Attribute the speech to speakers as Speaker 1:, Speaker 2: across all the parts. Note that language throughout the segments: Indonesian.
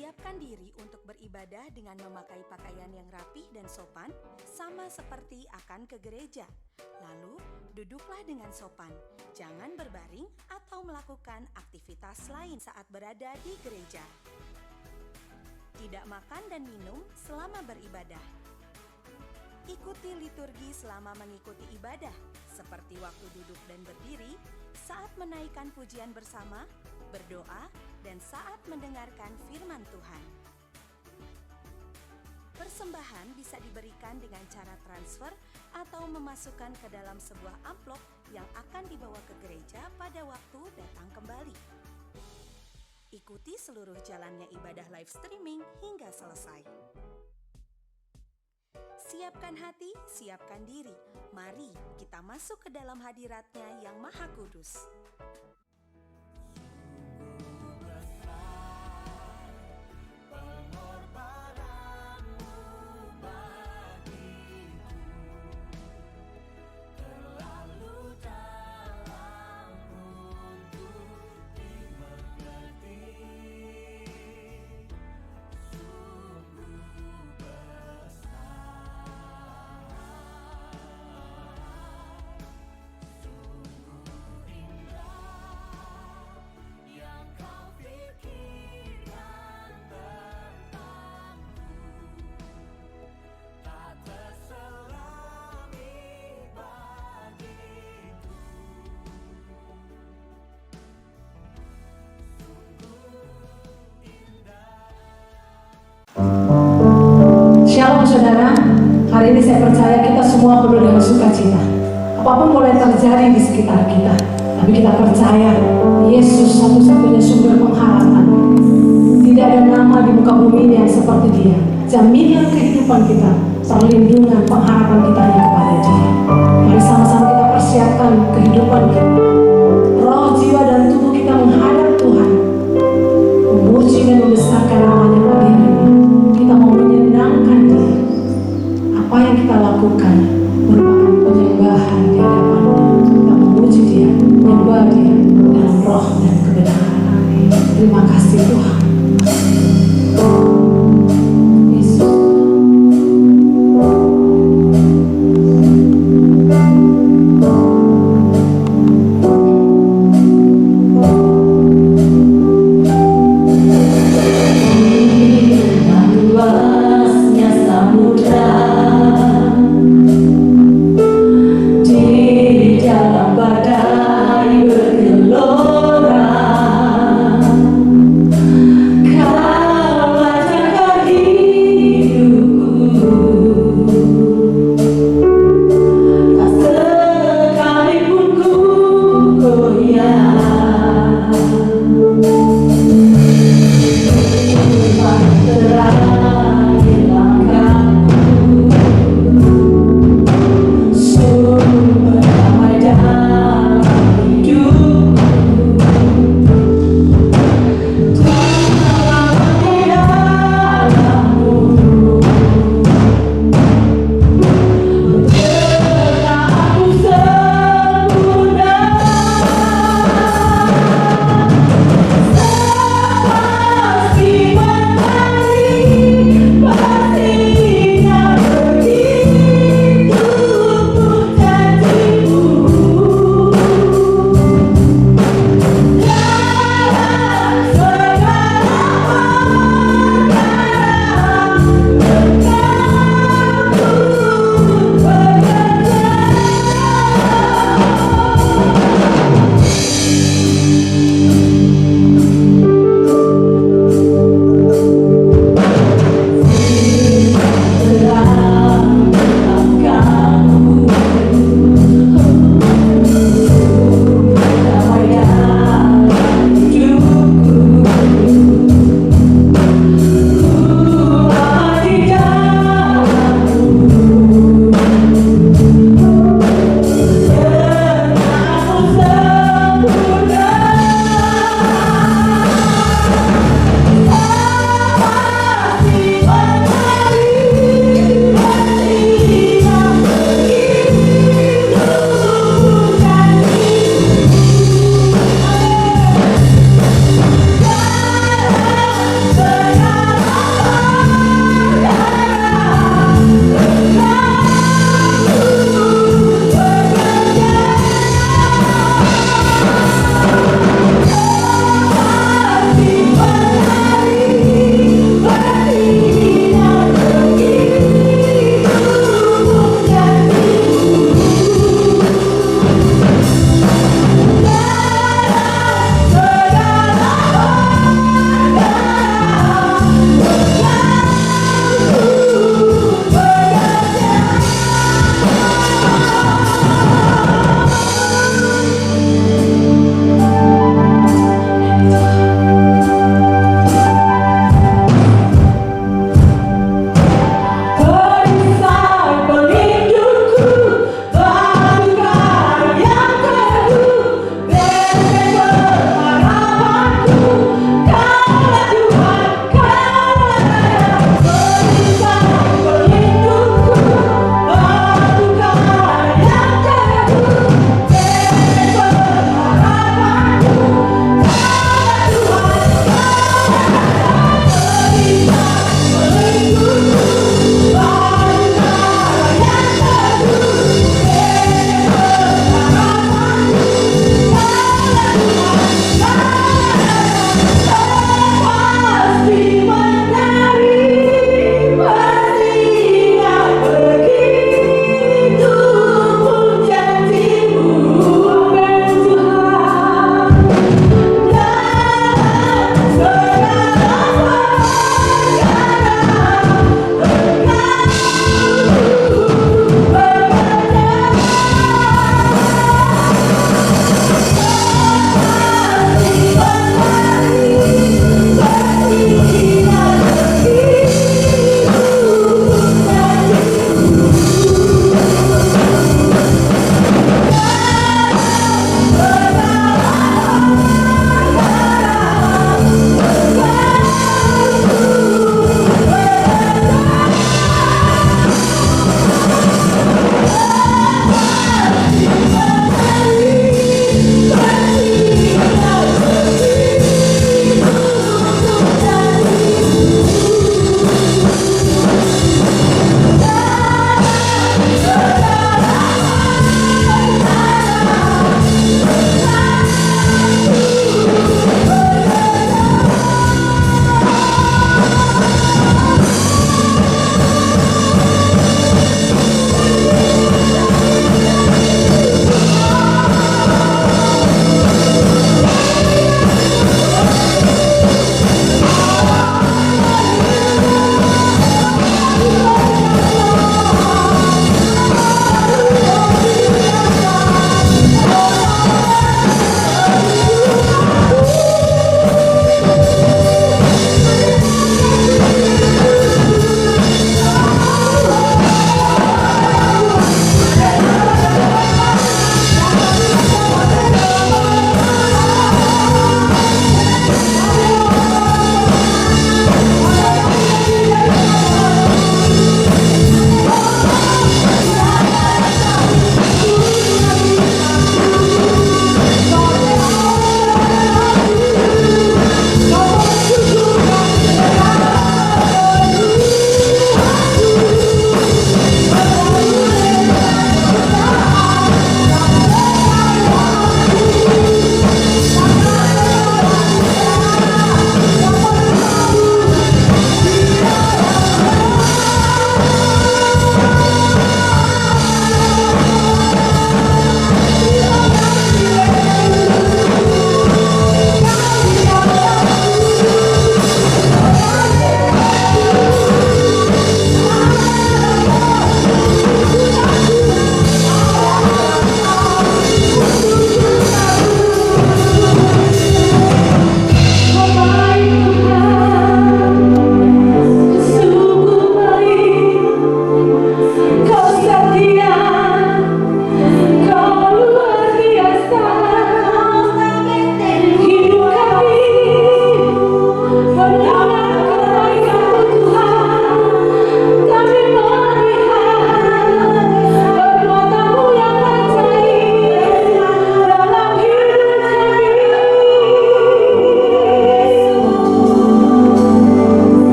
Speaker 1: Siapkan diri untuk beribadah dengan memakai pakaian yang rapih dan sopan, sama seperti akan ke gereja. Lalu, duduklah dengan sopan. Jangan berbaring atau melakukan aktivitas lain saat berada di gereja. Tidak makan dan minum selama beribadah. Ikuti liturgi selama mengikuti ibadah, seperti waktu duduk dan berdiri, saat menaikkan pujian bersama, berdoa, dan saat mendengarkan firman Tuhan. Persembahan bisa diberikan dengan cara transfer atau memasukkan ke dalam sebuah amplop yang akan dibawa ke gereja pada waktu datang kembali. Ikuti seluruh jalannya ibadah live streaming hingga selesai. Siapkan hati, siapkan diri. Mari kita masuk ke dalam hadirat-Nya yang Maha Kudus.
Speaker 2: Shalom saudara, hari ini saya percaya kita semua penuh dengan sukacita. Apapun boleh terjadi di sekitar kita, tapi kita percaya Yesus satu-satunya sumber pengharapan. Tidak ada nama di muka bumi ini yang seperti Dia. Jaminan kehidupan kita, perlindungan, pengharapan kita hanya kepada Dia. Mari sama-sama kita persiapkan kehidupan kita. Roh, jiwa, dan tubuh kita menghadap Tuhan, memuji dan membesarkan namanya pagi hari ini. Kita mau menyenangkan Dia. Apa yang kita lakukan merupakan penyembahan di hadapan-Nya. Kita memuji Dia, menyembah Dia dalam roh dan kebenaran. Terima kasih Tuhan. Yesus.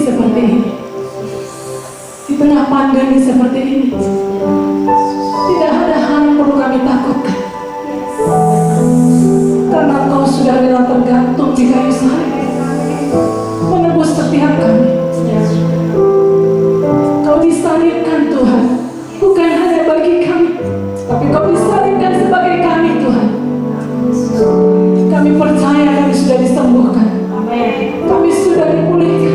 Speaker 2: seperti ini, di tengah pandemi seperti ini, tidak ada hal yang perlu kami takutkan, karena Engkau sudah rela tergantung di kayu salib, menebus setiap kami. Kau disalibkan Tuhan, bukan hanya bagi kami, tapi Kau disalibkan sebagai kami Tuhan. Kami percaya kami sudah disembuhkan, kami sudah dipulihkan.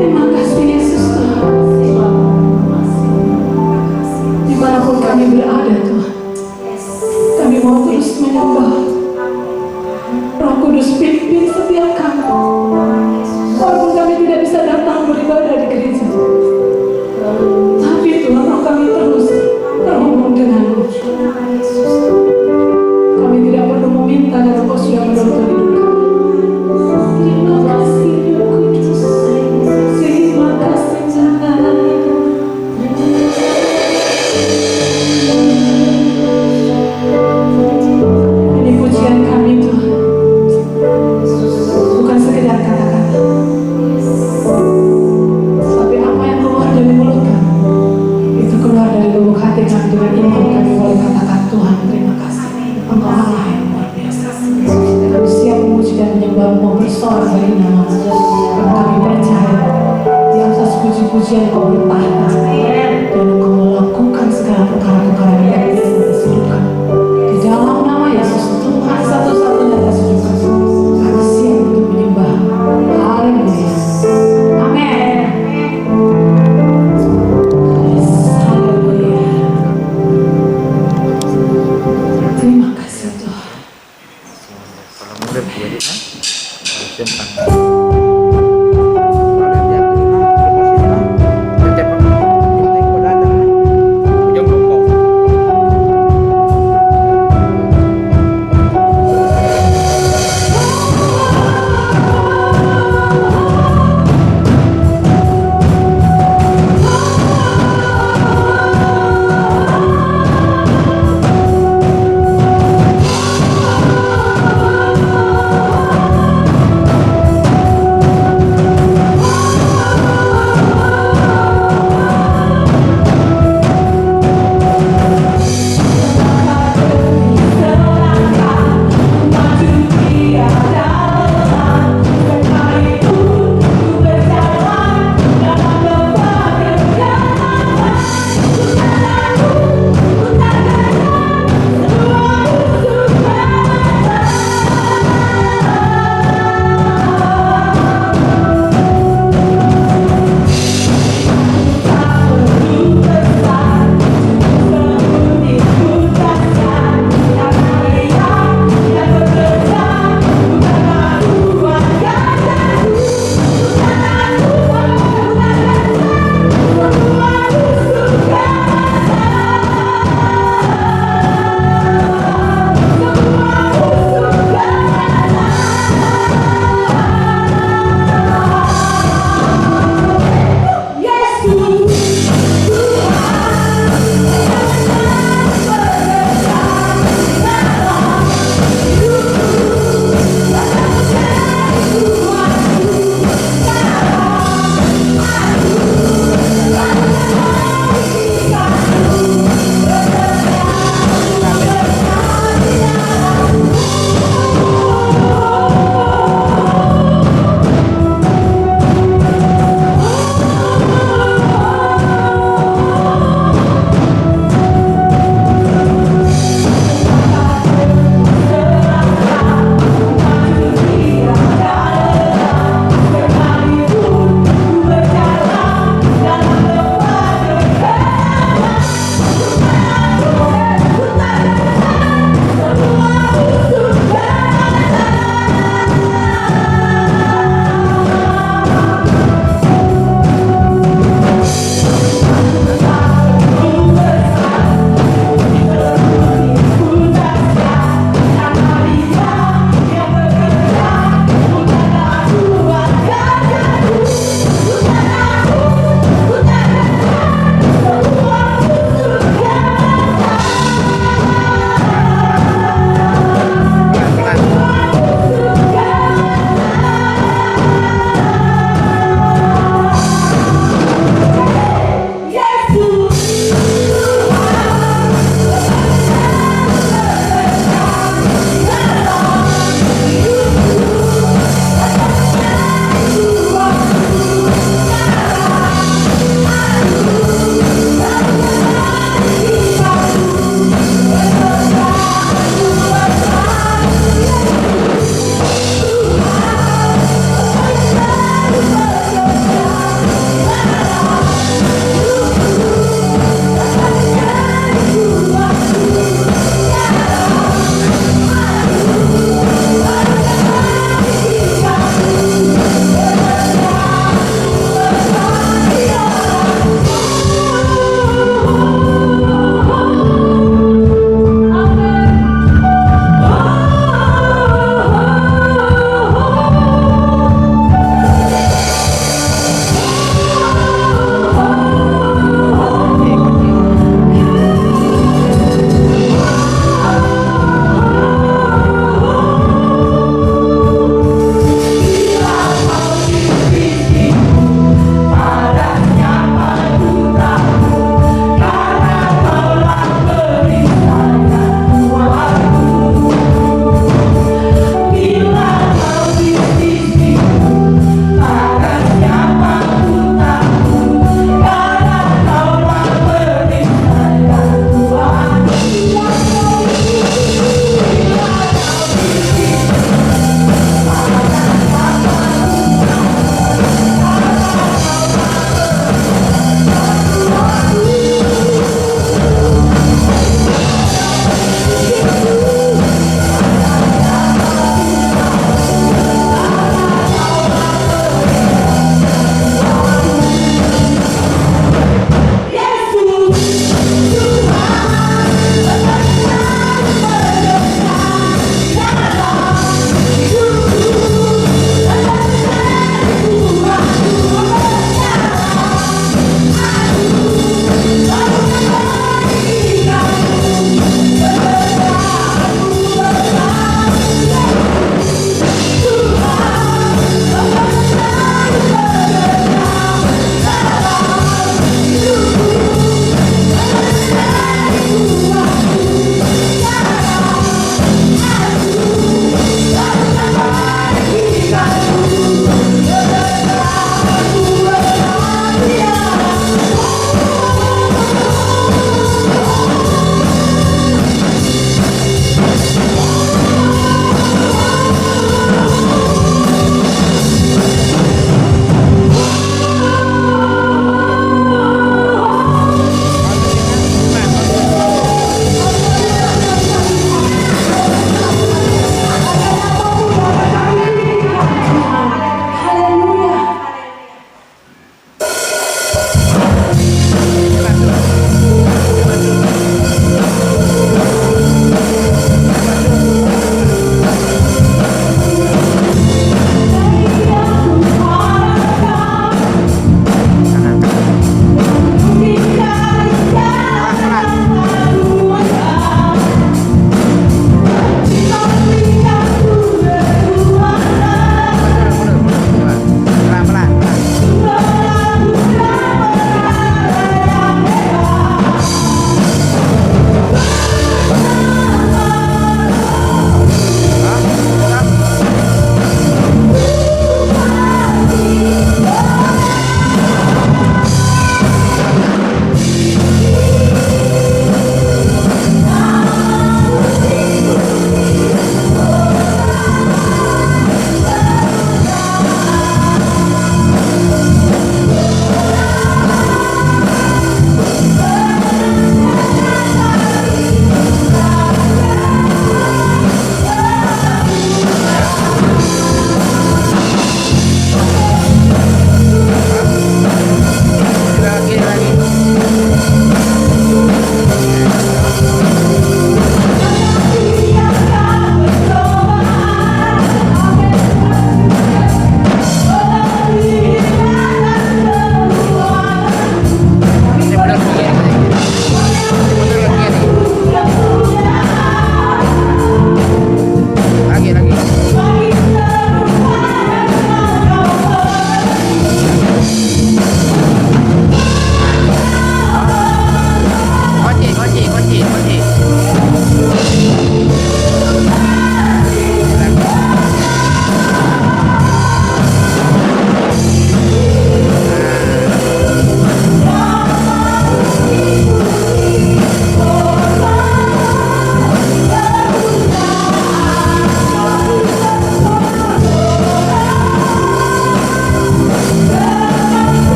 Speaker 2: Terima kasih Yesus Tuhan. Dimanapun kami berada Tuhan, kami mau terus menyembah. Roh Kudus pimpin setiap kami. Walaupun kami tidak bisa datang beribadah di gereja, tapi Tuhan roh kami terus terhubung dengan-Mu. Kami tidak perlu meminta karena Kau sudah menuntun hidup kami. Terima kasih Roh Kudus. Terima kasih Tuhan. Ini pujian kami Tuhan, bukan sekedar kata-kata, tapi apa yang keluar dari mulut kami, itu keluar dari lubuk hati kami. Dengan iman kami boleh katakan, Tuhan terima kasih, Engkau Allah yang luar biasa. Kami siap memuji dan menyembah-Mu, bersorak dari nama-Mu, karena kami percaya di atas puji-pujian Kau bertahta, dan Engkau melakukan segala perkara-perkara yang biasa atas hidup kami. Di dalam nama Yesus, Tuhan satu-satunya atas hidup kami, kami siap untuk menyembah. Haleluya. Amin. Haleluya. Terima kasih Tuhan.
Speaker 3: Kalau murid jadi tentang
Speaker 4: Ada yang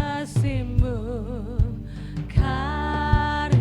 Speaker 2: Kasih-Mu, karuniamu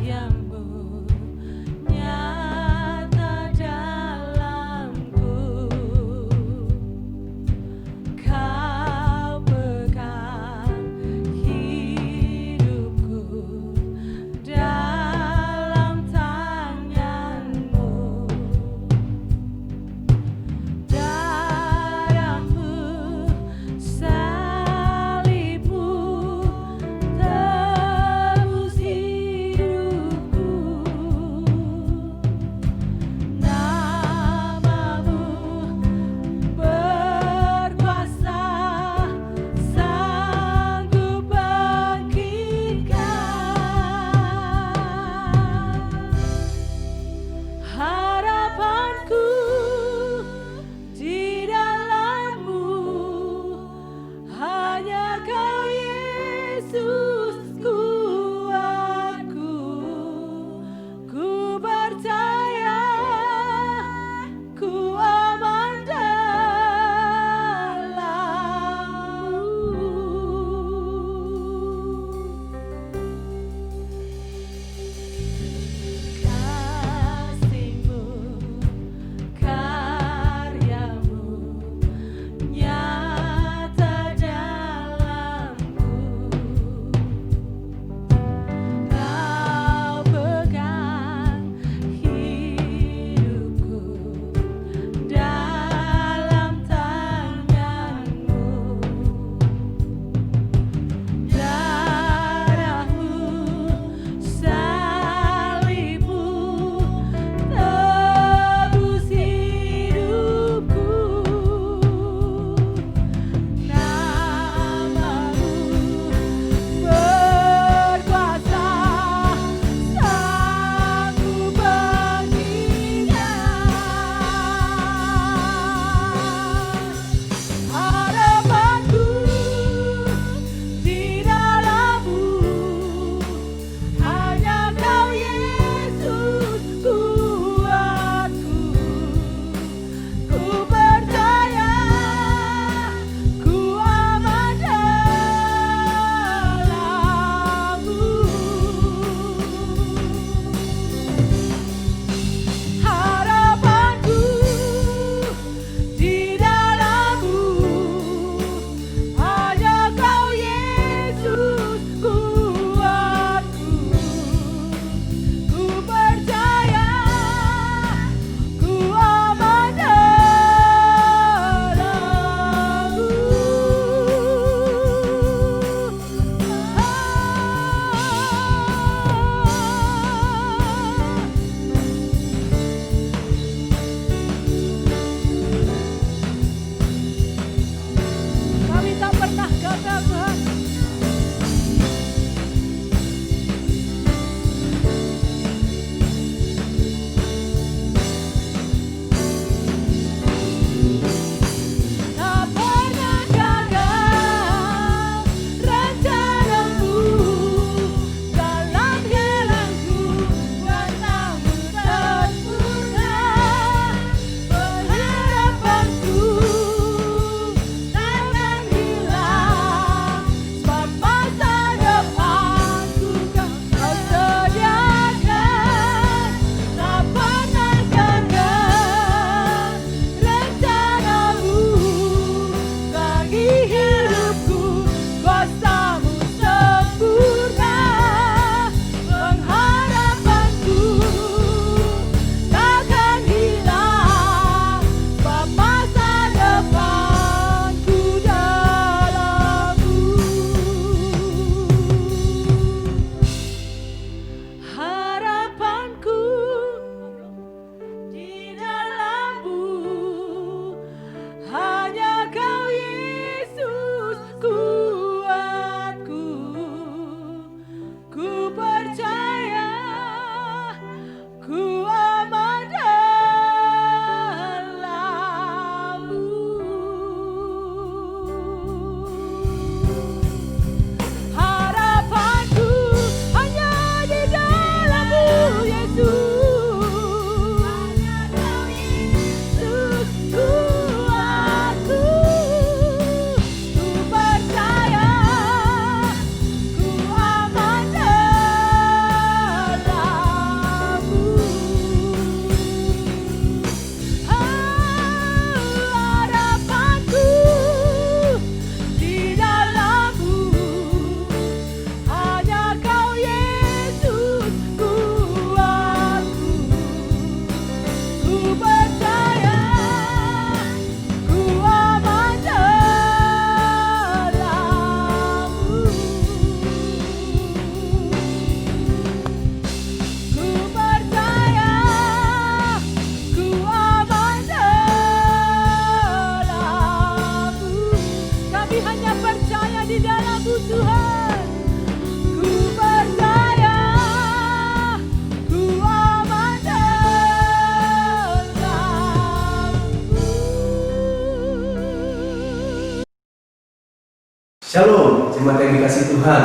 Speaker 4: Shalom, jemaat yang dikasih Tuhan.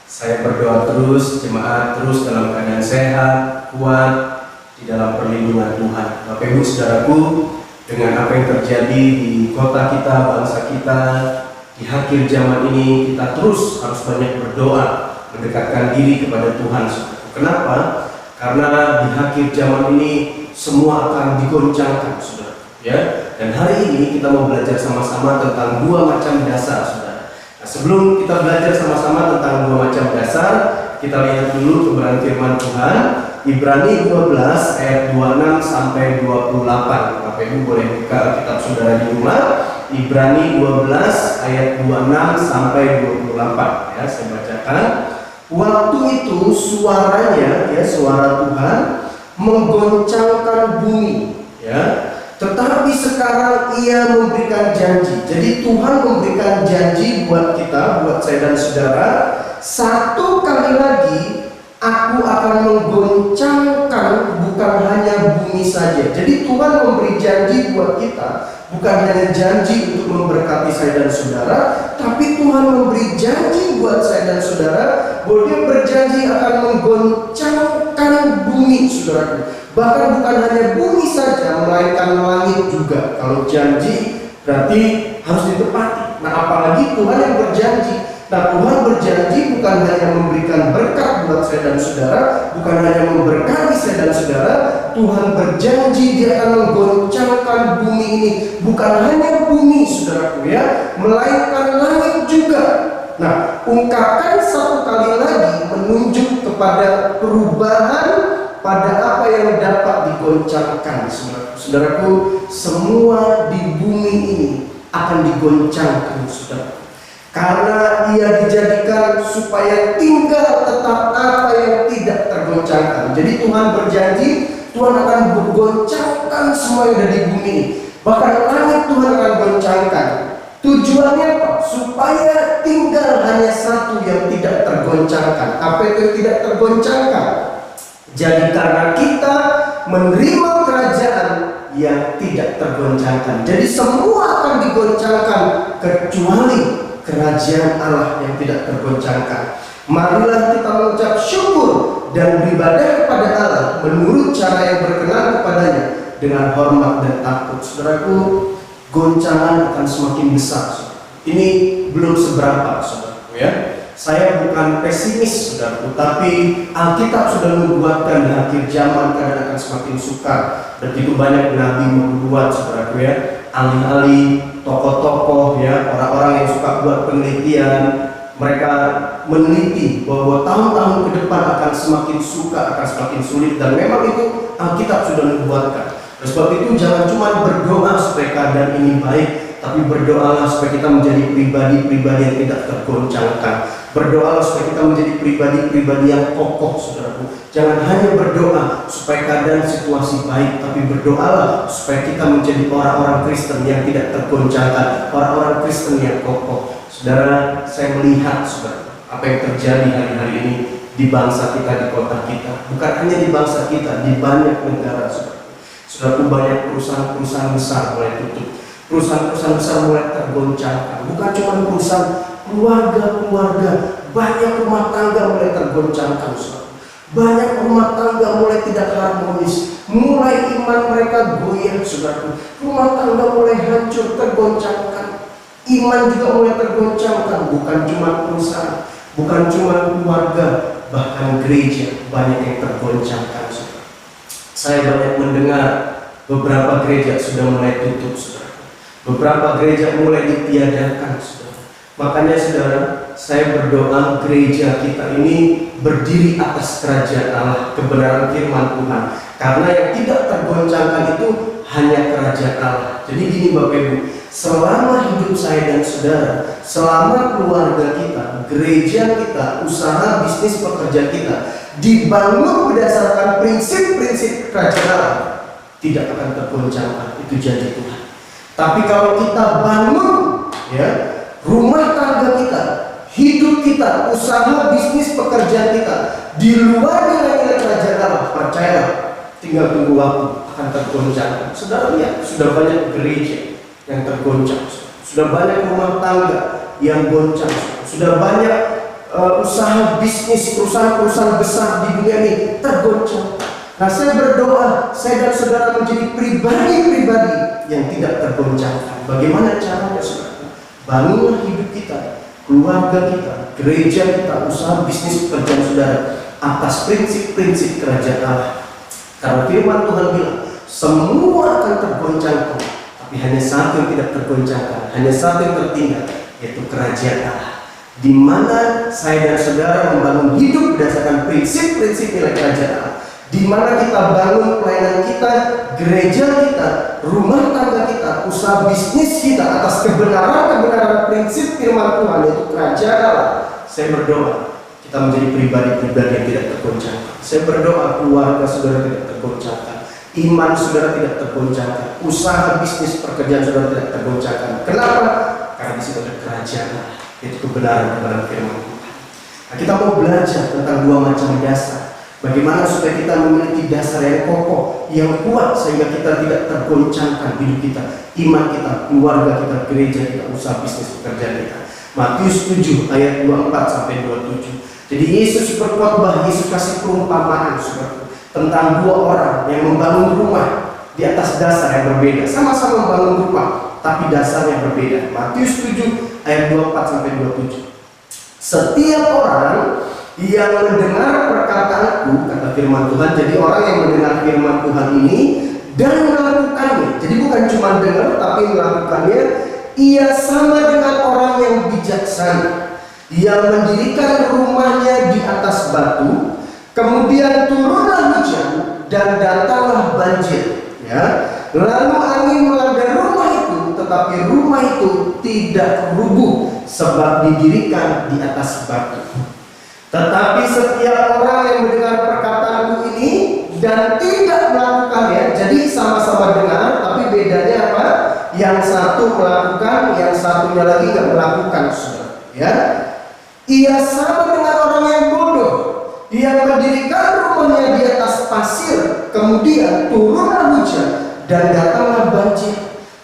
Speaker 4: Saya berdoa terus, jemaat terus dalam keadaan sehat, kuat, di dalam perlindungan Tuhan. Bapak Ibu Saudaraku, dengan apa yang terjadi di kota kita, bangsa kita, di akhir zaman ini, kita terus harus banyak berdoa, mendekatkan diri kepada Tuhan. Kenapa? Karena di akhir zaman ini semua akan digoncangkan, saudara. Ya, dan hari ini kita mau belajar sama-sama tentang dua macam dasar, saudara. Nah, sebelum kita belajar sama-sama tentang dua macam dasar, kita lihat dulu kebenaran firman Tuhan. Ibrani 12 ayat 26 sampai 28. Bapak Ibu boleh buka kitab saudara di rumah. Ibrani 12 ayat 26 sampai 28. Ya, saya bacakan. Waktu itu suaranya, ya, suara Tuhan menggoncangkan bumi, ya. Tetapi sekarang Ia memberikan janji. Jadi Tuhan memberikan janji buat kita, buat saya dan saudara, satu kali lagi Aku akan menggoncangkan bukan hanya bumi saja. Jadi Tuhan memberi janji buat kita, bukan hanya janji untuk memberkati saya dan saudara, tapi Tuhan memberi janji buat saya dan saudara bahwa Dia berjanji akan menggoncangkan bumi, saudaraku. Bahkan bukan hanya bumi saja, melainkan langit juga. Kalau janji berarti harus ditepati. Nah, apalagi Tuhan yang berjanji. Nah, Tuhan berjanji bukan hanya memberikan berkat buat saya dan saudara, bukan hanya memberkati saya dan saudara. Tuhan berjanji Dia akan menggoncangkan bumi ini, bukan hanya bumi, saudaraku, ya, melainkan langit juga. Nah, ungkapan satu kali lagi menunjuk kepada perubahan pada apa yang dapat digoncangkan, saudaraku. Semua di bumi ini akan digoncangkan, saudara. Karena Ia dijadikan supaya tinggal tetap apa yang tidak tergoncangkan. Jadi Tuhan berjanji, Tuhan akan menggoncangkan semua yang ada di bumi ini. Bahkan langit Tuhan akan goncangkan. Tujuannya apa? Supaya tinggal hanya satu yang tidak tergoncangkan. Apa itu tidak tergoncangkan? Jadi karena kita menerima kerajaan yang tidak tergoncangkan. Jadi semua akan digoncangkan kecuali kerajaan Allah yang tidak tergoncangkan. Marilah kita mengucap syukur dan beribadah kepada Allah menurut cara yang berkenan kepadanya dengan hormat dan takut. Saudaraku, goncangan akan semakin besar. Ini belum seberapa, saudaraku, ya. Saya bukan pesimis, saudaraku, tapi Alkitab sudah membuatkan di akhir zaman keadaan akan semakin sukar. Begitu banyak nabi membuat, saudaraku, ya, alih-alih tokoh-tokoh, ya, orang-orang yang suka buat penelitian, mereka meneliti bahwa tahun-tahun ke depan akan semakin sukar, akan semakin sulit, dan memang itu Alkitab sudah membuatkan. Oleh sebab itu jangan cuma berdoa supaya keadaan ini baik, tapi berdoalah supaya kita menjadi pribadi-pribadi yang tidak tergoncangkan. Berdoalah supaya kita menjadi pribadi-pribadi yang kokoh, saudaraku. Jangan hanya berdoa supaya keadaan situasi baik, tapi berdoalah supaya kita menjadi orang-orang Kristen yang tidak tergoncangkan, orang-orang Kristen yang kokoh. Saudara, saya melihat, saudara, apa yang terjadi hari-hari ini di bangsa kita, di kota kita. Bukan hanya di bangsa kita, di banyak negara, saudara. Saudara, banyak perusahaan-perusahaan besar mulai tutup. Perusahaan-perusahaan besar mulai tergoncangkan. Bukan cuma perusahaan, keluarga-keluarga, banyak rumah tangga mulai tergoncangkan, saudara. Banyak rumah tangga mulai tidak harmonis, mulai iman mereka goyah, saudara. Rumah tangga mulai hancur, tergoncangkan. Iman juga mulai tergoncangkan. Bukan cuma perusahaan, bukan cuma keluarga, bahkan gereja banyak yang tergoncangkan, saudara. Saya banyak mendengar beberapa gereja sudah mulai tutup, saudara. Beberapa gereja mulai ditiadakan, saudara. Makanya, saudara, saya berdoa gereja kita ini berdiri atas kerajaan Allah, kebenaran firman Tuhan. Karena yang tidak tergoncangkan itu hanya kerajaan Allah. Jadi gini Bapak Ibu, selama hidup saya dan saudara, selama keluarga kita, gereja kita, usaha, bisnis, pekerjaan kita dibangun berdasarkan prinsip-prinsip kerajaan Allah, tidak akan tergoncangkan. Itu janji Tuhan. Tapi kalau kita bangun, ya, rumah tangga kita, hidup kita, usaha, bisnis, pekerjaan kita di luar nilai-nilai kerajaan Allah, percayalah, tinggal tunggu waktu akan tergoncang. Saudara lihat, sudah banyak gereja yang tergoncang, sudah banyak rumah tangga yang goncang. Sudah banyak usaha bisnis, perusahaan-perusahaan besar di dunia ini tergoncang. Nah, saya berdoa, saya dan saudara menjadi pribadi-pribadi yang tidak tergoncangkan. Bagaimana caranya, saudara? Bangunlah hidup kita, keluarga kita, gereja kita, usaha bisnis pekerjaan saudara atas prinsip-prinsip kerajaan Allah. Karena firman Tuhan bilang, semua akan tergoncangkan, tapi hanya satu yang tidak tergoncangkan, hanya satu yang tertinggal, yaitu kerajaan Allah. Di mana saya dan saudara membangun hidup berdasarkan prinsip-prinsip nilai kerajaan Allah. Di mana kita bangun pelayanan kita, gereja kita, rumah tangga kita, usaha bisnis kita atas kebenaran prinsip firman Tuhan, yaitu kerajaan Allah. Saya berdoa kita menjadi pribadi-pribadi yang tidak tergoncangkan. Saya berdoa keluarga saudara tidak tergoncangkan, iman saudara tidak tergoncangkan, usaha bisnis pekerjaan saudara tidak tergoncangkan. Kenapa? Karena di situ ada kerajaan Allah, yaitu kebenaran firman Tuhan. Nah, kita mau belajar tentang dua macam dasar. Bagaimana supaya kita memiliki dasar yang kokoh, yang kuat, sehingga kita tidak tergoncangkan hidup kita, iman kita, keluarga kita, gereja kita, usaha bisnis pekerjaan kita. Matius 7 ayat 24-27. Jadi Yesus berkhotbah, Yesus kasih perumpamaan tentang dua orang yang membangun rumah di atas dasar yang berbeda. Sama-sama membangun rumah, tapi dasarnya berbeda. Matius 7 ayat 24-27. Setiap orang yang mendengar perkataanku, kata firman Tuhan, jadi orang yang mendengar firman Tuhan ini dan melakukannya, jadi bukan cuma dengar tapi melakukannya, ia sama dengan orang yang bijaksana yang mendirikan rumahnya di atas batu, kemudian turunlah hujan dan datanglah banjir, ya. Lalu angin melanda rumah itu, tetapi rumah itu tidak rubuh sebab didirikan di atas batu. Tetapi setiap orang yang mendengar perkataanku ini dan tidak melakukannya, jadi sama-sama dengar, tapi bedanya apa? Yang satu melakukan, yang satunya lagi tidak melakukan, saudara. Ya, ia sama dengan orang yang bodoh, yang mendirikan rumahnya di atas pasir, kemudian turunlah hujan dan datanglah banjir,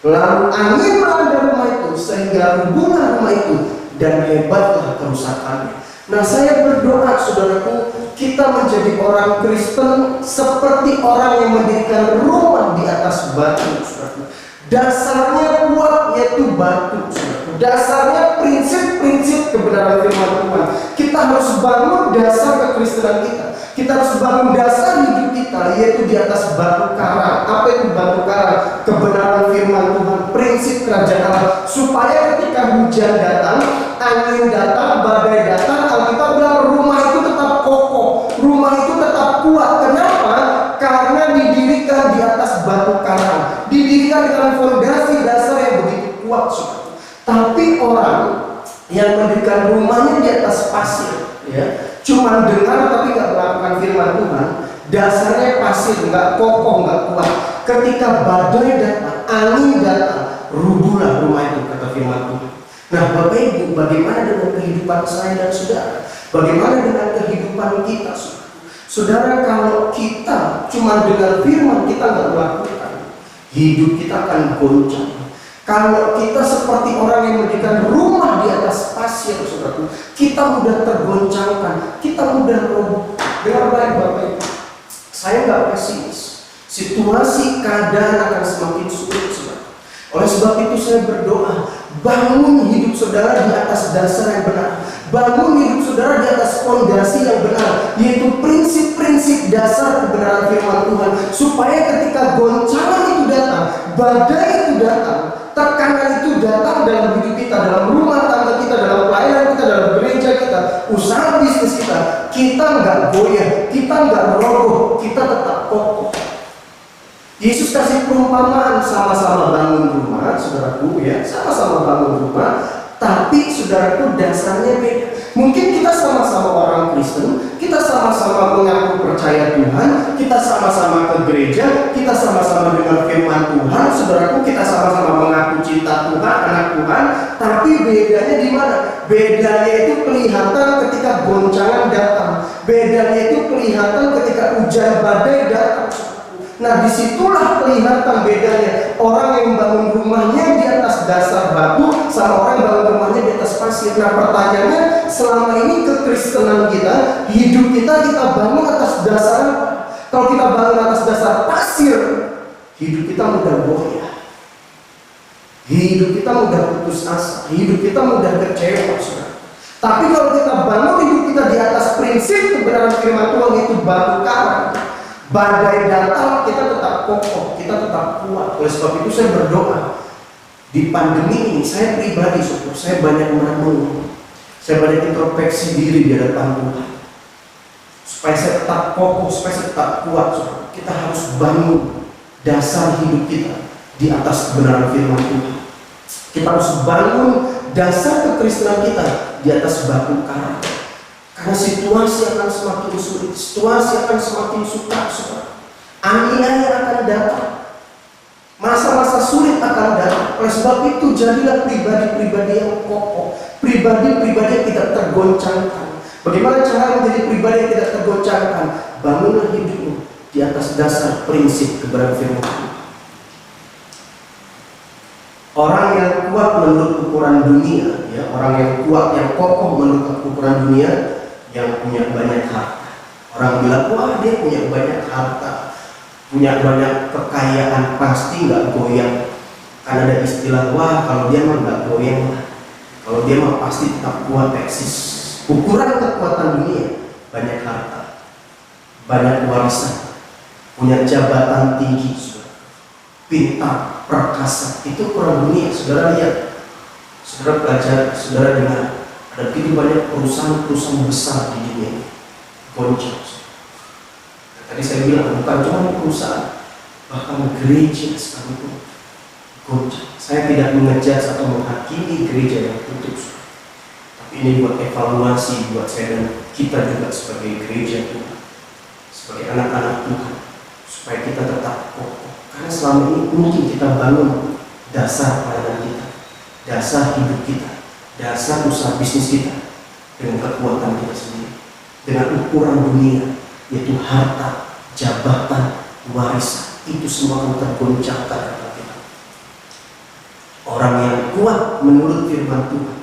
Speaker 4: lalu angin melanda rumah itu sehingga rubuhlah rumah itu dan hebatlah kerusakannya. Nah, saya berdoa, saudaraku, kita menjadi orang Kristen seperti orang yang mendirikan rumah di atas batu, saudaraku. Dasarnya kuat, yaitu batu, saudaraku. Dasarnya prinsip-prinsip kebenaran firman Tuhan. Kita harus bangun dasar kekristenan kita. Kita harus bangun dasar hidup kita, yaitu di atas batu karang. Apa itu batu karang? Kebenaran firman Tuhan, prinsip kerajaan Allah. Supaya ketika hujan datang, angin datang, badai datang, Alkitab bilang rumah itu tetap kokoh, rumah itu tetap kuat. Kenapa? Karena didirikan di atas batu karang, didirikan dengan fondasi dasar yang begitu kuat. Tapi orang yang mendirikan rumahnya di atas pasir, ya, cuma dengar tapi nggak melakukan firman Tuhan, dasarnya pasir, nggak kokoh, nggak kuat. Ketika badai datang, angin datang, rubuhlah rumah itu, kata firman Tuhan. Nah, Bapak Ibu, bagaimana dengan kehidupan saya dan saudara? Bagaimana dengan kehidupan kita, saudara? Saudara, kalau kita cuma dengar firman, kita nggak melakukan, hidup kita akan goncang. Kalau kita seperti orang yang mendirikan rumah di atas pasir, saudara, kita mudah tergoncangkan, kita mudah roboh. Dengar baik, Bapak Ibu, saya nggak pesimis. Situasi keadaan akan semakin sulit, saudara. Oleh sebab itu saya berdoa, bangun hidup saudara di atas dasar yang benar. Bangun hidup saudara di atas fondasi yang benar, yaitu prinsip-prinsip dasar kebenaran firman Tuhan. Supaya ketika goncangan itu datang, badai itu datang, tekanan itu datang dalam hidup kita, dalam rumah tangga kita, dalam pelayanan kita, dalam gereja kita, usaha bisnis kita, kita nggak goyah, kita nggak roboh, kita tetap kokoh. Yesus kasih perumpamaan, sama-sama bangun rumah, saudaraku, ya, sama-sama bangun rumah, tapi saudaraku dasarnya beda. Mungkin kita sama-sama orang Kristen, kita sama-sama mengaku percaya Tuhan, kita sama-sama ke gereja, kita sama-sama dengar firman Tuhan, saudaraku, kita sama-sama mengaku cinta Tuhan, anak Tuhan, tapi bedanya di mana? Bedanya itu kelihatan ketika goncangan datang, bedanya itu kelihatan ketika hujan badai datang. Nah, disitulah kelihatan bedanya orang yang bangun rumahnya di atas dasar batu sama orang yang bangun rumahnya di atas pasir. Nah, pertanyaannya, selama ini kekristenan kita, hidup kita bangun atas dasar apa? Kalau kita bangun atas dasar pasir, hidup kita mudah goyah, hidup kita mudah putus asa, hidup kita mudah kecewa, saudara. Tapi kalau kita bangun hidup kita di atas prinsip kebenaran firman Tuhan, itu batu karang, badai datang kita tetap kokoh, kita tetap kuat. Oleh sebab itu saya berdoa di pandemi ini, saya pribadi saudara, saya banyak merenung, saya banyak introspeksi diri di hadapan Tuhan, supaya saya tetap kokoh, supaya saya tetap kuat, saudara. Kita harus bangun dasar hidup kita di atas kebenaran firman Tuhan. Kita harus bangun dasar kekristenan kita di atas batu karang. Karena situasi akan semakin sulit, situasi akan semakin sukar, saudara. Aniaya akan datang, masa-masa sulit akan datang. Oleh sebab itu, jadilah pribadi-pribadi yang kokoh, pribadi-pribadi yang tidak tergoncangkan. Bagaimana cara menjadi pribadi yang tidak tergoncangkan? Bangunlah hidupmu di atas dasar prinsip kebenaran firman Tuhan. Orang yang kuat menurut ukuran dunia, ya, orang yang kuat, yang kokoh menurut ukuran dunia, yang punya banyak harta. Orang bilang, wah dia punya banyak harta, punya banyak kekayaan, pasti nggak goyang. Karena ada istilah, wah kalau dia mah nggak goyang, kalau dia mah pasti tetap kuat eksis. Ukuran kekuatan dunia, banyak harta, banyak warisan, punya jabatan tinggi, pintar, perkasa, itu ukuran dunia. Saudara lihat, saudara belajar, saudara dengar, ada begitu banyak perusahaan-perusahaan besar di dunia ini goncang. Nah, tadi saya bilang bukan cuma perusahaan, bahkan gereja sekalipun goncang. Saya tidak mengejudge atau menghakimi gereja yang tutup, tapi ini buat evaluasi buat saya dan kita juga sebagai gereja Tuhan, sebagai anak-anak Tuhan, supaya kita tetap kokoh. Karena selama ini mungkin kita bangun dasar pelayanan kita, dasar hidup kita, dasar usaha bisnis kita dengan kekuatan kita sendiri, dengan ukuran dunia, yaitu harta, jabatan, warisan. Itu semua akan tergoncangkan kita. Orang yang kuat menurut firman Tuhan,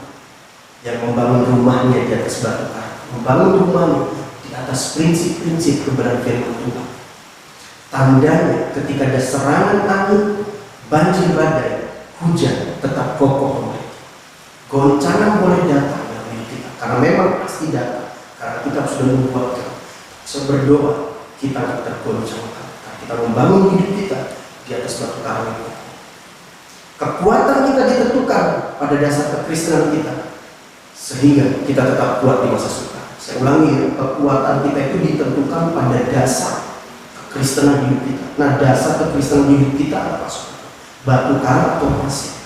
Speaker 4: yang membangun rumahnya di atas batu karang, membangun rumahnya di atas prinsip-prinsip kebenaran firman Tuhan. Tandanya ketika ada serangan angin, banjir badai, hujan, tetap kokoh. Goncangan boleh datang dalam hidup kita, karena memang pasti datang, karena kita sudah membuatkan. Saya berdoa kita akan tergoncangkan, kita membangun hidup kita di atas batu karang itu. Kekuatan kita ditentukan pada dasar kekristenan kita, sehingga kita tetap kuat di masa sukar. Saya ulangi, kekuatan kita itu ditentukan pada dasar kekristenan hidup kita. Nah, dasar kekristenan hidup kita apa? Batu karang atau pasir?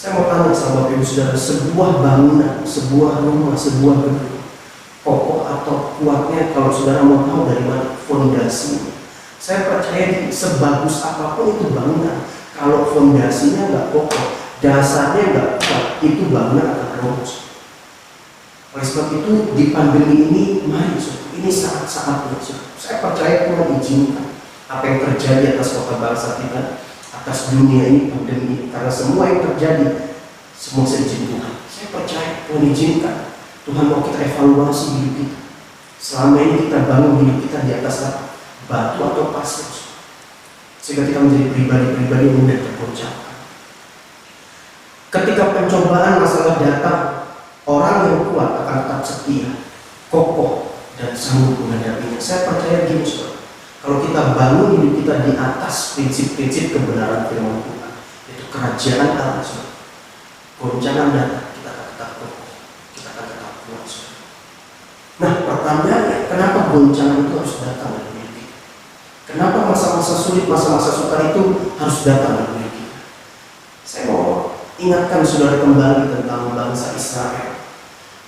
Speaker 4: Saya mau tanya sama Bapak Ibu Saudara, sebuah bangunan, sebuah rumah, sebuah gedung, kokoh atau kuatnya kalau saudara mau tahu dari mana fondasinya. Saya percaya sebagus apapun itu bangunan, kalau fondasinya nggak kokoh, dasarnya nggak kuat, itu bangunan akan roboh. Oleh sebab itu di pandemi ini, mari ini saat-saatnya. Saya percaya Tuhan izinkan apa yang terjadi atas kota bangsa kita, atas dunia ini, pandemi, karena semua yang terjadi semua seizin Tuhan. Saya percaya Tuhan izinkan. Tuhan mau kita evaluasi hidup kita. Selama ini kita bangun hidup kita di atas apa? Batu atau pasir, sehingga kita menjadi pribadi-pribadi yang mudah tergoncangkan. Ketika pencobaan masalah datang, orang yang kuat akan tetap setia, kokoh, dan sanggup menghadapinya. Saya percaya gini, saudara, kalau kita bangun hidup kita di atas prinsip-prinsip kebenaran firman Tuhan, yaitu kerajaan Allah, saudara, goncangan datang, kita akan tetap kokoh, kita akan tetap kuat, saudara. Nah, pertanyaannya, kenapa goncangan itu harus datang dalam hidup kita? Kenapa masa-masa sulit, masa-masa sukar itu harus datang dalam hidup kita? Saya mau ingatkan saudara kembali tentang bangsa Israel.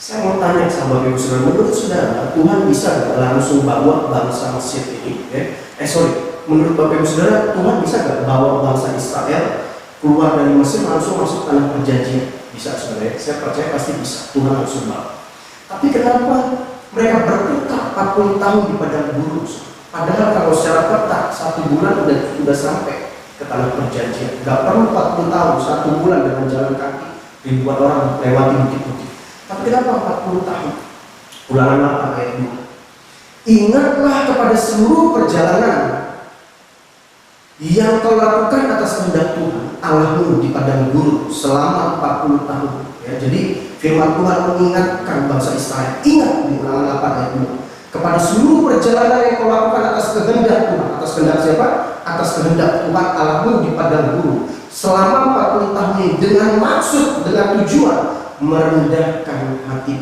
Speaker 4: Saya mau tanya sama Bapak Ibu Saudara, menurut saudara Tuhan bisa gak langsung bawa bangsa Mesir ini? Menurut Bapak Ibu Saudara, Tuhan bisa gak bawa bangsa Israel keluar dari Mesir langsung masuk tanah perjanjian? Bisa sebenarnya, saya percaya pasti bisa. Tuhan langsung bawa. Tapi kenapa mereka berputar 40 tahun di padang gurun? Padahal kalau secara peta 1 bulan udah sampai ke tanah perjanjian. Gak perlu 40 tahun, 1 bulan dengan jalan kaki ribuan orang lewati bukit-bukit. Tapi kenapa 40 tahun? Ulangan 8 ayat 2. Ingatlah kepada seluruh perjalanan yang kau lakukan atas kehendak Tuhan Allahmu di padang gurun selama 40 tahun. Ya, jadi firman Tuhan mengingatkan bangsa Israel. Ingat di Ulangan 8 ayat 2. Kepada seluruh perjalanan yang kau lakukan atas kehendak Tuhan. Atas kehendak siapa? Atas kehendak Tuhan Allahmu di padang gurun selama 40 tahun ini, dengan maksud, dengan tujuan merendahkan hati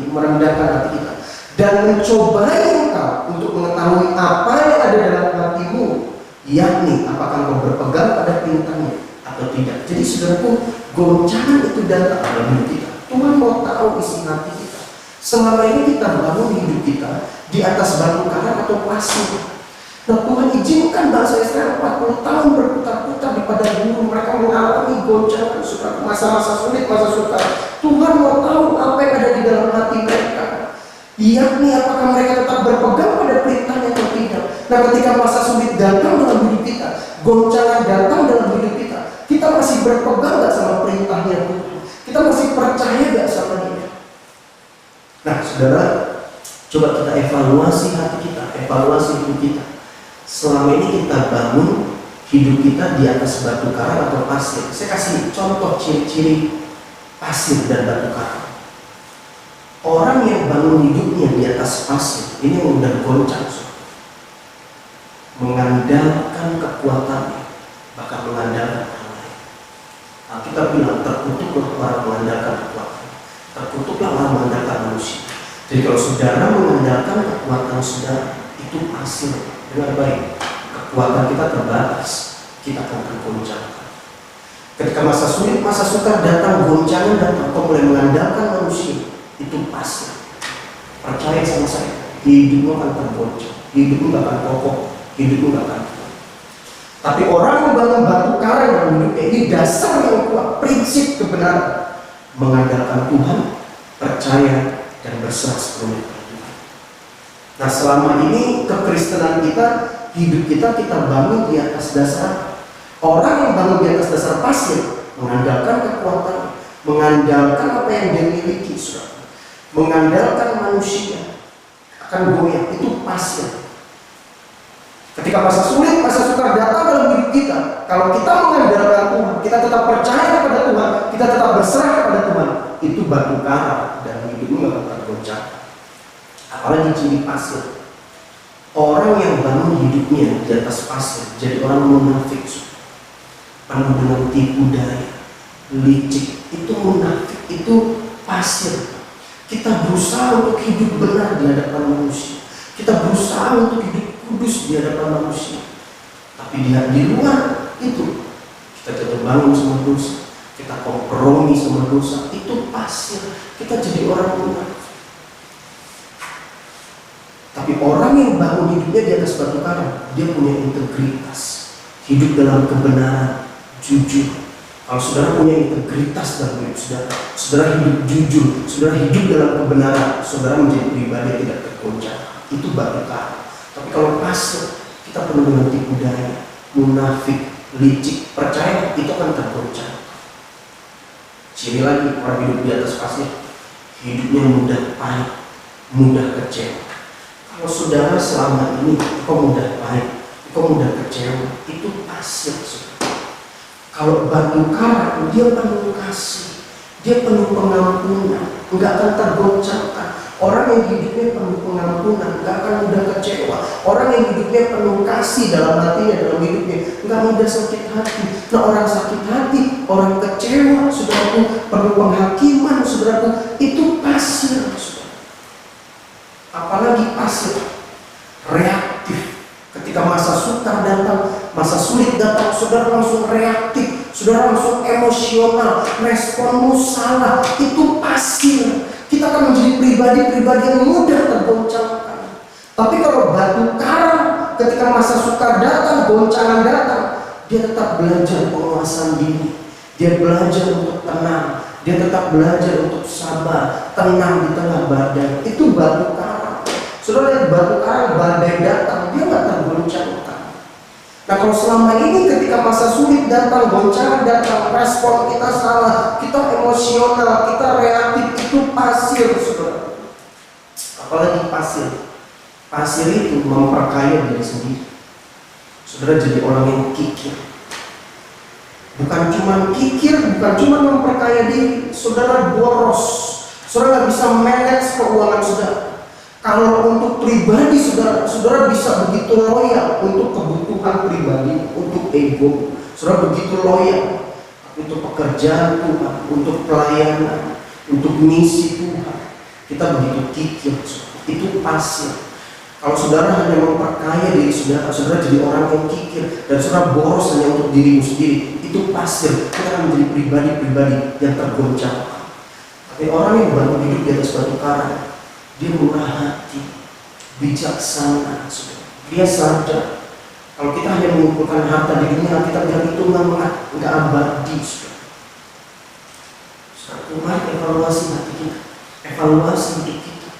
Speaker 4: kita dan mencobai engkau untuk mengetahui apa yang ada dalam hatimu, yakni apakah kau berpegang pada perintahnya atau tidak. Jadi saudaraku, goncangan itu datang dalam hidup kita. Tuhan mau tahu isi hati kita. Selama ini kita bangun hidup kita di atas batu karang atau pasir. Nah, Tuhan izinkan bangsa Israel 40 tahun berputar-putar di padang gurun. Mereka mengalami goncangan, masa-masa sulit, masa sukar. Tuhan mau tahu apa yang ada di dalam hati mereka, yakni apakah mereka tetap berpegang pada perintahnya atau tidak. Nah, ketika masa sulit datang dalam hidup kita, goncangan datang dalam hidup kita masih berpegang gak sama perintahnya Tuhan? Kita masih percaya gak sama Dia? Nah, saudara, coba kita evaluasi hati kita, evaluasi hidup kita. Selama ini kita bangun hidup kita di atas batu karang atau pasir. Saya kasih contoh ciri-ciri pasir dan batu karang. Orang yang bangun hidupnya di atas pasir, ini yang udah goncang, mengandalkan kekuatannya, bahkan mengandalkan orang lain. Nah, kita bilang terkutuklah orang mengandalkan kekuatan, terkutuklah orang mengandalkan manusia. Jadi kalau saudara mengandalkan kekuatan saudara, itu pasir. Dengar baik, kekuatan kita terbatas, kita akan tergoncangkan. Ketika masa sulit, masa sukar datang, goncangan datang, kau mulai mengandalkan manusia, itu pasir. Percaya sama saya, hidupmu akan tergoncang, hidupmu gak akan kokoh, hidupmu gak akan kuat. Tapi orang yang bangun batu karang dalam hidupnya, ini dasar yang kuat, prinsip kebenaran, mengandalkan Tuhan, percaya dan berserah sepenuhnya. Nah, selama ini kekristenan kita, hidup kita bangun di atas dasar. Orang yang bangun di atas dasar pasir, mengandalkan kekuatan, mengandalkan apa yang dia miliki, mengandalkan manusia, akan goyah, itu pasir. Ketika masa sulit, masa sukar datang dalam hidup kita, kalau kita mengandalkan Tuhan, kita tetap percaya kepada Tuhan, kita tetap berserah kepada Tuhan, itu batu karang dan hidupmu gak akan goncang. Apalagi ciri pasir. Orang yang bangun hidupnya di atas pasir jadi orang munafik, penuh dengan tipu daya, licik. Itu munafik, itu pasir. Kita berusaha untuk hidup benar di hadapan manusia, kita berusaha untuk hidup kudus di hadapan manusia, tapi di luar itu kita jatuh bangun sama dosa, kita kompromi sama dosa. Itu pasir. Kita jadi orang munafik. Tapi orang yang bangun hidupnya di atas batu karang, dia punya integritas, hidup dalam kebenaran, jujur. Kalau saudara punya integritas dalam hidup saudara, saudara hidup jujur, saudara hidup dalam kebenaran, saudara menjadi pribadi yang tidak tergoncang. Itu batu karang. Tapi kalau pasir, kita penuh dengan tipu daya, munafik, licik, percaya, itu akan tergoncang. Ciri lagi orang hidup di atas pasir, hidupnya mudah pahit, mudah kecewa. Kalau saudara selama ini kau mudah pahit, kau mudah kecewa, itu pasir. Kalau batu karang, dia penuh kasih, dia penuh pengampunan, enggak akan tergoncangkan. Orang yang hidupnya penuh pengampunan, enggak akan mudah kecewa. Orang yang hidupnya penuh kasih dalam hatinya, dalam hidupnya, enggak mudah sakit hati. Nah, orang sakit hati, orang kecewa, saudaraku, penuh penghakiman, saudaraku, itu pasir, saudara. Apalagi pasir reaktif. Ketika masa sukar datang, masa sulit datang, saudara langsung reaktif, saudara langsung emosional, responmu salah. Itu pasir. Kita akan menjadi pribadi-pribadi yang mudah tergoncangkan. Tapi kalau batu karang, ketika masa sukar datang, goncangan datang, dia tetap belajar penguasaan diri, dia belajar untuk tenang, dia tetap belajar untuk sabar, tenang di tengah badai. Itu batu karang.
Speaker 5: Saudara lihat batu karang, badai datang, dia nggak tergoncangkan. Nah kalau selama ini ketika masa sulit datang, goncangan datang, respon kita salah, kita emosional, kita reaktif, itu pasir, saudara. Apalagi pasir. Pasir itu memperkaya diri sendiri. Saudara jadi orang yang kikir. Bukan cuma kikir, bukan cuma memperkaya diri, saudara boros. Saudara nggak bisa manage keuangan saudara. Kalau untuk pribadi saudara bisa begitu loyal untuk kebutuhan pribadi, untuk ego. Saudara begitu loyal untuk pekerjaan Tuhan, untuk pelayanan, untuk misi Tuhan. Kita begitu kikir, itu pasir. Kalau saudara hanya memperkaya diri saudara jadi orang yang kikir, dan saudara boros hanya untuk dirimu sendiri, itu pasir. Kita akan menjadi pribadi-pribadi yang tergoncang. Tapi orang yang bangun hidup di atas batu karang, dia murah hati, bijaksana, saudara. Dia sadar kalau kita hanya mengumpulkan harta di dunia, kita bilang itu nggak abadi, saudara. Saudara, mari evaluasi hati kita, evaluasi hidup kita.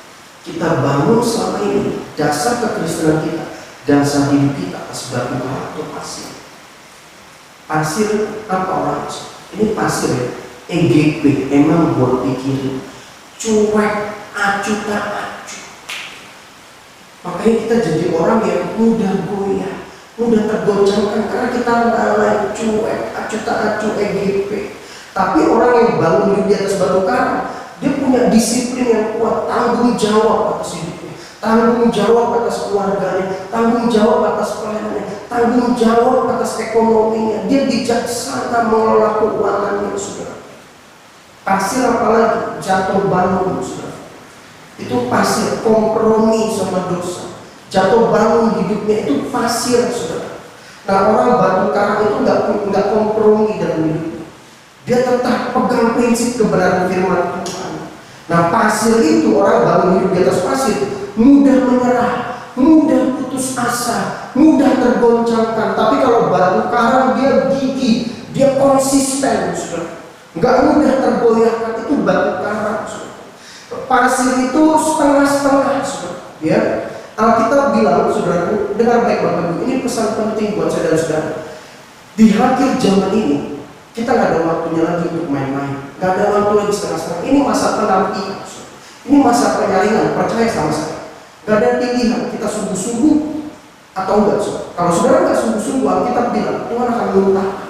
Speaker 5: Kita bangun selama ini dasar kekristenan kita, dasar hidup kita atas batu karang atau pasir. Pasir apa orang? Ini pasir ya. EGP, emang buat pikirin, cuek, acuh tak acuh. Makanya kita jadi orang yang mudah goyah, mudah tergoncangkan karena kita lalai, cuek, acuh tak acuh, EGP. Tapi orang yang bangun hidup di atas batu karang, dia punya disiplin yang kuat, tanggung jawab atas hidupnya, tanggung jawab atas keluarganya, tanggung jawab atas pelayanannya, tanggung jawab atas ekonominya. Dia bijaksana mengelola keuangannya, saudara. Pasir apalagi jatuh bangun, saudara. Itu pasir, kompromi sama dosa. Jatuh bangun hidupnya itu pasir, saudara. Nah orang batu karang itu nggak kompromi dalam hidupnya. Dia tetap pegang prinsip kebenaran firman Tuhan. Nah pasir itu, orang bangun hidup di atas pasir, mudah menyerah, mudah putus asa, mudah tergoncangkan. Tapi kalau batu karang dia gigih, dia konsisten, saudara. Nggak mudah tergoyahkan, itu batu karang, saudara. Pasir itu setengah-setengah, saudara. Ya, Alkitab bilang, saudaraku, dengar baik Bapak Ibu, ini pesan penting buat saya dan saudara. Di akhir zaman ini, kita nggak ada waktunya lagi untuk main-main, nggak ada waktu lagi setengah-setengah. Ini masa penampilan, ini masa penyaringan. Percaya sama saya, nggak ada pilihan kita sungguh-sungguh atau enggak, saudara. Kalau saudara nggak sungguh-sungguh, Alkitab bilang Tuhan akan menuntahkan.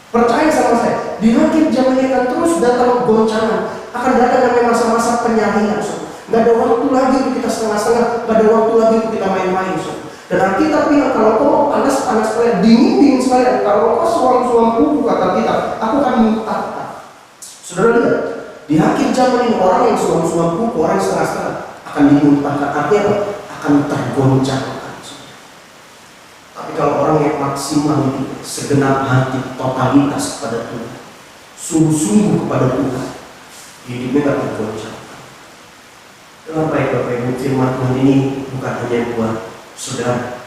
Speaker 5: Percaya sama saya, di akhir zaman ini akan terus datang goncangan, akan datang namanya masa-masa penyaringan, saudara. Nggak ada waktu lagi untuk kita setengah-setengah, nggak ada waktu lagi untuk kita main-main, saudara. Dan Alkitab bilang kalau kau mau panas-panas sekalian, dingin-dingin sekalian, kalau kau suam-suam kuku, kata kita, aku akan menuntahkan. Saudara lihat, di akhir zaman ini orang yang suam-suam kuku, orang yang setengah-setengah akan dimuntahkan. Artinya apa? Akan tergoncangkan. Tapi kalau orang yang maksimal itu segenap hati, totalitas kepada Tuhan, sungguh-sungguh kepada Tuhan, hidupnya tidak tergoncangkan. Kenapa ya Bapak Ibu, firman Tuhan ini bukan hanya buat saudara,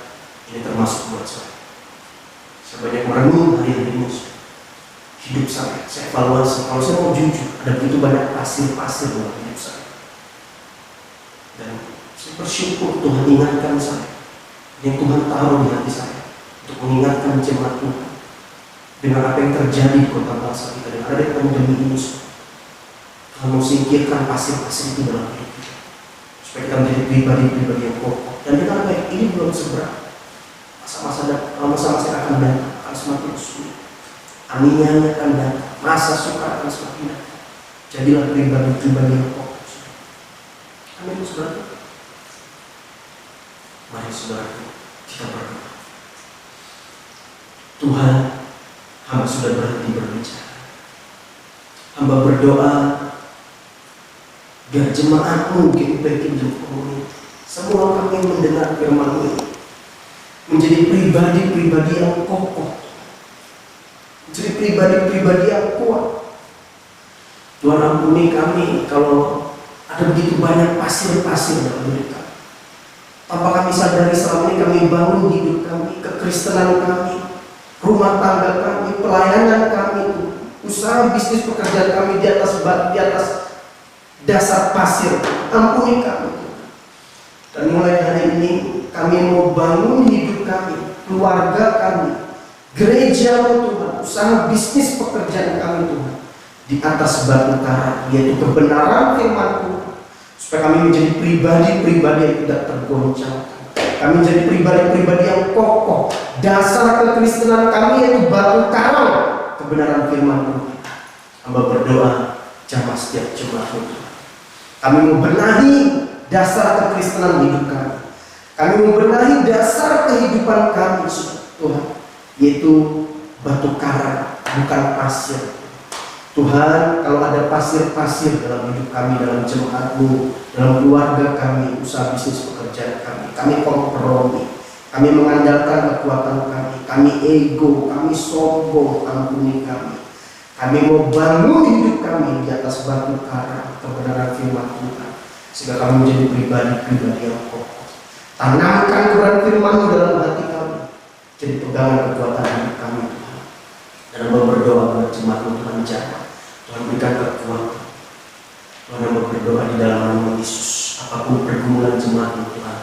Speaker 5: ini termasuk buat saya. Saya banyak merenung hari-hari ini. Hidup saya evaluasi. Kalau saya mau jujur, ada begitu banyak pasir-pasir dalam hidup saya. Dan saya bersyukur Tuhan ingatkan saya, yang Tuhan taruh di hati saya untuk mengingatkan jemaat Tuhan dengan apa yang terjadi di kota bangsa kita dan ada pandemi ini. Tuhan mau singkirkan pasir-pasir itu dalam hidup kita supaya kita menjadi pribadi-pribadi yang kokoh. Dan dengan baik ini belum seberapa. Masa-masa yang akan datang akan semakin sulit. Aminnya akan datang, masa suka akan semakin datang. Jadilah pribadi-pribadi yang kokoh. Amin, saudara. Mari saudara, kita berdoa. Tuhan, hamba sudah berhenti berbicara. Hamba berdoa biar jemaat-Mu GIPI Community, semua kami yang mendengar firman-Mu ini menjadi pribadi-pribadi yang kokoh, menjadi pribadi-pribadi yang kuat. Tuhan ampuni kami kalau ada begitu banyak pasir-pasir dalam hidup kami. Tanpa kami sadari selama ini kami bangun hidup kami, kekristenan kami, rumah tangga kami, pelayanan kami, usaha bisnis pekerjaan kami di atas dasar pasir. Ampuni kami. Dan mulai hari ini kami mau bangun hidup kami, keluarga kami, gereja Tuhan, usaha bisnis pekerjaan kami Tuhan, di atas batu karang, yaitu kebenaran firman Tuhan, supaya kami menjadi pribadi-pribadi yang tidak tergoncangkan. Kami menjadi pribadi-pribadi yang kokoh. Dasar kekristenan kami yaitu batu karang, kebenaran firman Tuhan. Hamba berdoa jamah setiap jemaat Tuhan. Kami membenahi dasar kekristenan hidup kami. Kami membenahi dasar kehidupan kami Tuhan, yaitu batu karang, bukan pasir. Tuhan, kalau ada pasir-pasir dalam hidup kami, dalam jemaat-Mu, dalam keluarga kami, usaha bisnis pekerjaan kami kompromi, kami mengandalkan kekuatan kami ego, kami sombong, ampuni kami. Kami mau bangun hidup kami di atas batu karang, kebenaran firman Tuhan, sehingga kami menjadi pribadi-pribadi yang kokoh. Tanamkan Quran firman-Mu dalam hati kami, jadi pegangan kekuatan hidup kami Tuhan. Dan berdoa kepada jemaat-Mu Tuhan, jaga Tuhan berikan kekuatan. Tuhan berdoa di dalam nama Yesus, apapun pergumulan jemaat-Mu Tuhan,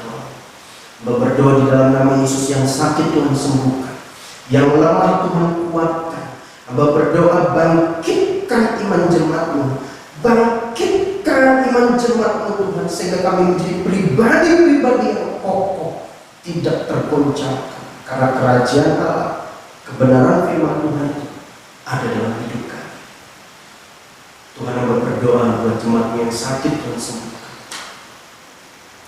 Speaker 5: berdoa di dalam nama Yesus, yang sakit Tuhan sembuhkan, yang lemah Tuhan kuatkan. Hamba berdoa, bangkitkan iman jemaat-Mu, bangkitkan iman jemaat-Mu Tuhan, sehingga kami menjadi pribadi-pribadi yang kokoh, tidak tergoncangkan, karena kerajaan Allah, kebenaran firman Tuhan ada dalam hidup kami. Tuhan, hamba berdoa buat jemaat yang sakit, Tuhan sembuhkan.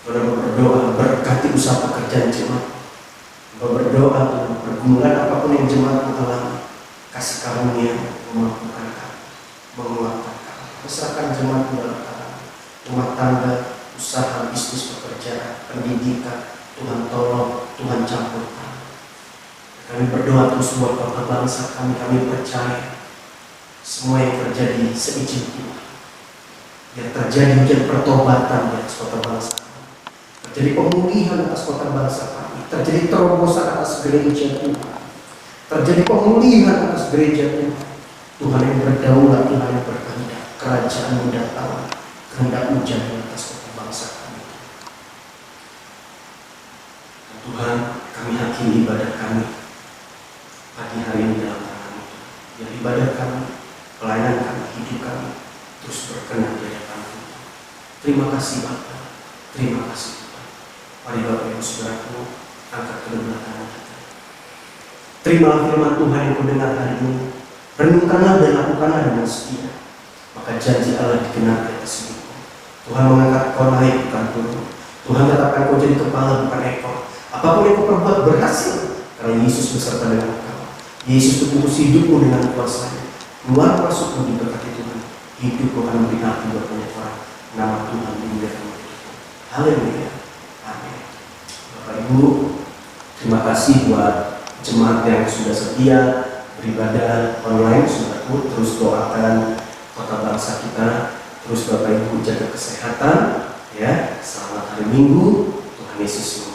Speaker 5: Tuhan, hamba berdoa berkati usaha pekerjaan jemaat. Hamba berdoa Tuhan, pergumulan apapun yang jemaat mengalami, kasih karunia memampukan kami, menguatkan kami. Serahkan jemaat dalam tangan, rumah tangga, usaha, bisnis, pekerjaan, pendidikan. Tuhan tolong, Tuhan campurkan. Kami berdoa terus buat kota bangsa kami. Kami percaya semua yang terjadi seizin Tuhan. Yang terjadi hujan pertobatan di atas kota bangsa kami, terjadi pemulihan atas kota bangsa kami, terjadi terobosan atas gereja Tuhan, terjadi pemulihan atas gereja Tuhan. Tuhan yang berdaulat, Tuhan yang berkehendak, kerajaan datang, kehendak-Mu jadi atas kota bangsa kami. Dan Tuhan, kami akhiri ibadah kami pagi hari ini dalam tangan-Mu. Biar ibadah kami, pelayanan kami, hidup kami terus berkenan di hadapan-Mu. Terima kasih Bapa, terima kasih Tuhan. Mari Bapak Ibu Saudaraku, angkat kedua tangan kita. Terimalah firman Tuhan yang kau dengar hari ini. Renungkanlah dan lakukanlah dengan setia, maka janji Allah digenapi atas hidupmu. Tuhan mengangkat kau naik bukan turun. Tuhan tetapkan kau jadi kepala bukan ekor. Apapun yang kau perbuat berhasil, karena Yesus beserta dengan kau. Yesus tebus hidupmu dengan kuasa-Nya. Keluar masukmu diberkati Tuhan. Hidupmu akan memberi arti buat banyak orang. Nama Tuhan dimuliakan oleh hidupmu. Haleluya. Amin. Bapak Ibu, terima kasih buat jemaat yang sudah setia beribadah online. Saudaraku, terus doakan kota bangsa kita. Terus Bapak Ibu jaga kesehatan. Ya, selamat hari Minggu. Tuhan Yesus